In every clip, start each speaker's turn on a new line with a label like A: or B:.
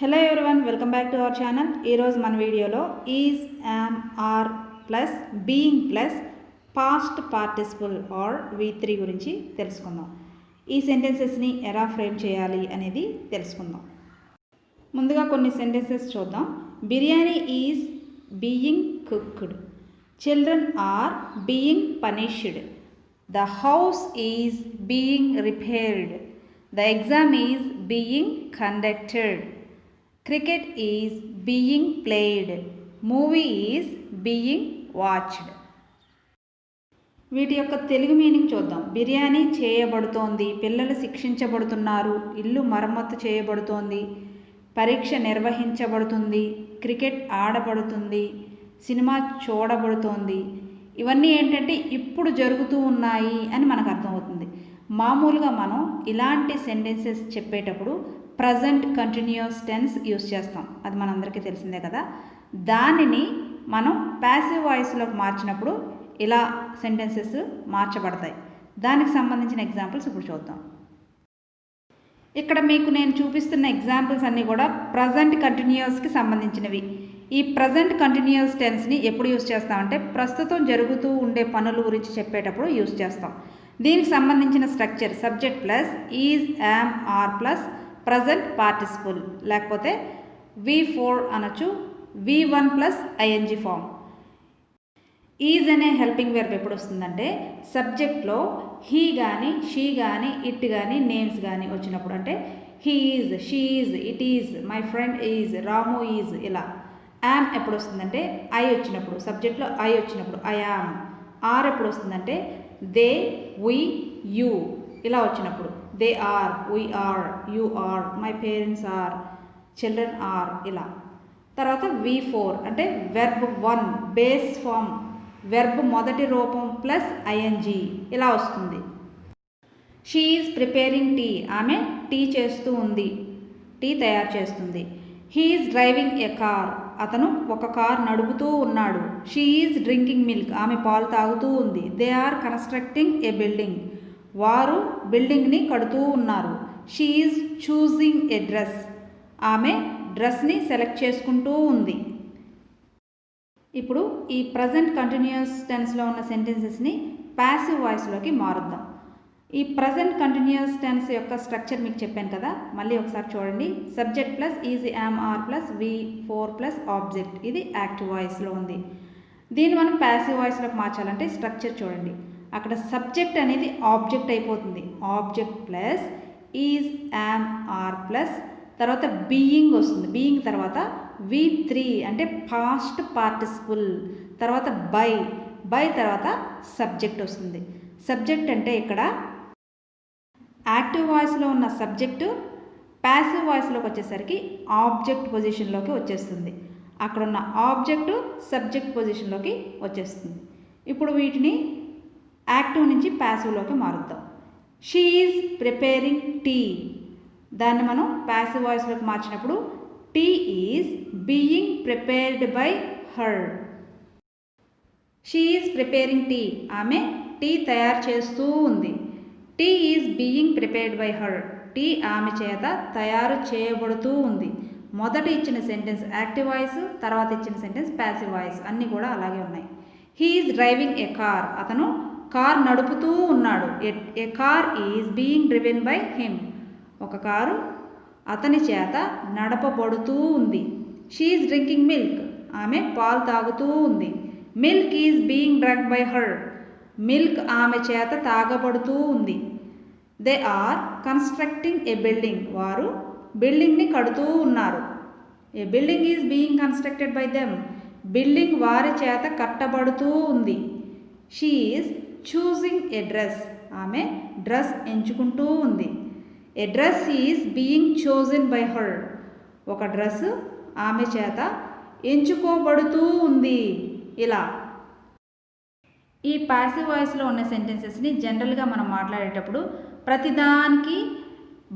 A: Hello everyone, welcome back to our channel. ఈరోజు మన వీడియోలో is, am, are plus being plus past participle or V3 గురించి తెలుసుకుందాం. ఈ సెంటెన్సెస్ని ఎలా ఫ్రేమ్ చేయాలి అనేది తెలుసుకుందాం. ముందుగా కొన్ని సెంటెన్సెస్ చూద్దాం. Biryani is being cooked. Children are being punished. The house is being repaired. The exam is being conducted. Cricket is being played. Movie is being watched. వీటి యొక్క తెలుగు మీనింగ్ చూద్దాం. బిర్యానీ చేయబడుతోంది, పిల్లలు శిక్షించబడుతున్నారు, ఇల్లు మరమ్మతు చేయబడుతోంది, పరీక్ష నిర్వహించబడుతుంది, క్రికెట్ ఆడబడుతుంది, సినిమా చూడబడుతోంది. ఇవన్నీ ఏంటంటే ఇప్పుడు జరుగుతూ ఉన్నాయి అని మనకు అర్థమవుతుంది. మామూలుగా మనం ఇలాంటి సెంటెన్సెస్ చెప్పేటప్పుడు ప్రజెంట్ కంటిన్యూస్ టెన్స్ యూస్ చేస్తాం. అది మనందరికీ తెలిసిందే కదా. దానిని మనం ప్యాసివ్ వాయిస్లోకి మార్చినప్పుడు ఇలా సెంటెన్సెస్ మార్చబడతాయి. దానికి సంబంధించిన ఎగ్జాంపుల్స్ ఇప్పుడు చూద్దాం. ఇక్కడ మీకు నేను చూపిస్తున్న ఎగ్జాంపుల్స్ అన్నీ కూడా ప్రజెంట్ కంటిన్యూస్కి సంబంధించినవి. ఈ ప్రజెంట్ కంటిన్యూస్ టెన్స్ని ఎప్పుడు యూస్ చేస్తామంటే ప్రస్తుతం జరుగుతూ ఉండే పనుల గురించి చెప్పేటప్పుడు యూస్ చేస్తాం. దీనికి సంబంధించిన structure subject plus is, am, are plus present participle, లేకపోతే V4 అనొచ్చు, V1 plus ING form. Is అనే హెల్పింగ్ వెర్బ్ ఎప్పుడు వస్తుందంటే సబ్జెక్ట్లో హీ కానీ, షీ కానీ, ఇట్ కానీ, నేమ్స్ కానీ వచ్చినప్పుడు. అంటే he is, she is, it is, my friend is, Ramu is, ఇలా. యామ్ ఎప్పుడు వస్తుందంటే ఐ వచ్చినప్పుడు, సబ్జెక్ట్లో ఐ వచ్చినప్పుడు ఐ యామ్. ఆర్ ఎప్పుడు వస్తుందంటే దే, వి, యూ ఇలా వచ్చినప్పుడు they are, we are, you are, my parents are, children are ఇలా. తర్వాత V4 అంటే వెర్బ్ 1 బేస్ ఫామ్, వెర్బ్ మొదటి రూపం ప్లస్ ING ఇలా వస్తుంది. షీ ఈజ్ ప్రిపేరింగ్ టీ, ఆమె టీ చేస్తూ ఉంది, టీ తయారు చేస్తుంది. He is driving a car, అతను ఒక కార్ నడుపుతూ ఉన్నాడు. షీ ఈజ్ డ్రింకింగ్ మిల్క్, ఆమె పాలు తాగుతూ ఉంది. They are constructing a building, వారు బిల్డింగ్ని కడుతూ ఉన్నారు. She is choosing a dress, ఆమె డ్రెస్ని సెలెక్ట్ చేసుకుంటూ ఉంది. ఇప్పుడు ఈ ప్రజెంట్ కంటిన్యూస్ టెన్స్లో ఉన్న సెంటెన్సెస్ని ప్యాసివ్ వాయిస్లోకి మారుద్దాం. ఈ ప్రజెంట్ కంటిన్యూస్ టెన్స్ యొక్క స్ట్రక్చర్ మీకు చెప్పాను కదా, మళ్ళీ ఒకసారి చూడండి. Subject plus is, am, are plus V4 plus object. ఇది యాక్టివ్ వాయిస్లో ఉంది. దీన్ని మనం ప్యాసివ్ వాయిస్లోకి మార్చాలంటే స్ట్రక్చర్ చూడండి. అక్కడ సబ్జెక్ట్ అనేది ఆబ్జెక్ట్ అయిపోతుంది. Object plus is, am, are plus తర్వాత బీయింగ్ వస్తుంది. బీయింగ్ తర్వాత V3 అంటే పాస్ట్ పార్టిసిపుల్, తర్వాత బై తర్వాత సబ్జెక్ట్ వస్తుంది. సబ్జెక్ట్ అంటే ఇక్కడ యాక్టివ్ వాయిస్లో ఉన్న సబ్జెక్టు ప్యాసివ్ వాయిస్లోకి వచ్చేసరికి ఆబ్జెక్ట్ పొజిషన్లోకి వచ్చేస్తుంది. అక్కడ ఉన్న ఆబ్జెక్టు సబ్జెక్ట్ పొజిషన్లోకి వచ్చేస్తుంది. ఇప్పుడు వీటిని యాక్టివ్ నుంచి ప్యాసివ్లోకి మారుద్దాం. షీ ఈజ్ ప్రిపేరింగ్ టీ, దాన్ని మనం ప్యాసివ్ వాయిస్లోకి మార్చినప్పుడు tea is being prepared by her. She is preparing tea, ఆమె టీ తయారు చేస్తూ ఉంది. Tea is being prepared by her, tea ఆమె చేత తయారు చేయబడుతూ ఉంది. మొదట ఇచ్చిన సెంటెన్స్ యాక్టివ్ వాయిస్, తర్వాత ఇచ్చిన సెంటెన్స్ ప్యాసివ్ వాయిస్, అన్నీ కూడా అలాగే ఉన్నాయి. He is driving a car, అతను కార్ నడుపుతూ ఉన్నాడు. A car is being driven by him, ఒక కారు అతని చేత నడపబడుతూ ఉంది. షీ ఈజ్ డ్రింకింగ్ మిల్క్, ఆమె పాలు తాగుతూ ఉంది. Milk is being drunk by her, milk ఆమె చేత తాగబడుతూ ఉంది. They are constructing a building, వారు బిల్డింగ్ని కడుతూ ఉన్నారు. A building is being constructed by them, building వారి చేత కట్టబడుతూ ఉంది. She is choosing a dress, ఆమె డ్రెస్ ఎంచుకుంటూ ఉంది. A dress is being chosen by her, ఒక డ్రెస్ ఆమె చేత ఎంచుకోబడుతూ ఉంది. ఇలా ఈ ప్యాసివ్ వాయిస్లో ఉన్న సెంటెన్సెస్ని జనరల్గా మనం మాట్లాడేటప్పుడు ప్రతిదానికి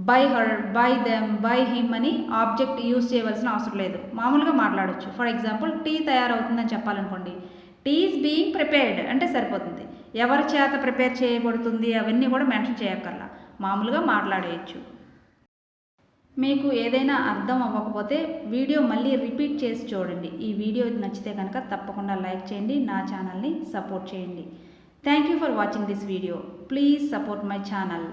A: by her, by them, by him అని ఆబ్జెక్ట్ యూజ్ చేయవలసిన అవసరం లేదు. మామూలుగా మాట్లాడవచ్చు. ఫర్ ఎగ్జాంపుల్ టీ తయారవుతుందని చెప్పాలనుకోండి, టీ ఈజ్ బీయింగ్ ప్రిపేర్డ్ అంటే సరిపోతుంది. ఎవరి చేత ప్రిపేర్ చేయబడుతుంది అవన్నీ కూడా మెన్షన్ చేయక్కర్లా, మామూలుగా మాట్లాడేయచ్చు. మీకు ఏదైనా అర్థం అవ్వకపోతే వీడియో మళ్ళీ రిపీట్ చేసి చూడండి. ఈ వీడియో నచ్చితే కనుక తప్పకుండా లైక్ చేయండి, నా ఛానల్ని సపోర్ట్ చేయండి. Thank you for watching this video. Please support my channel.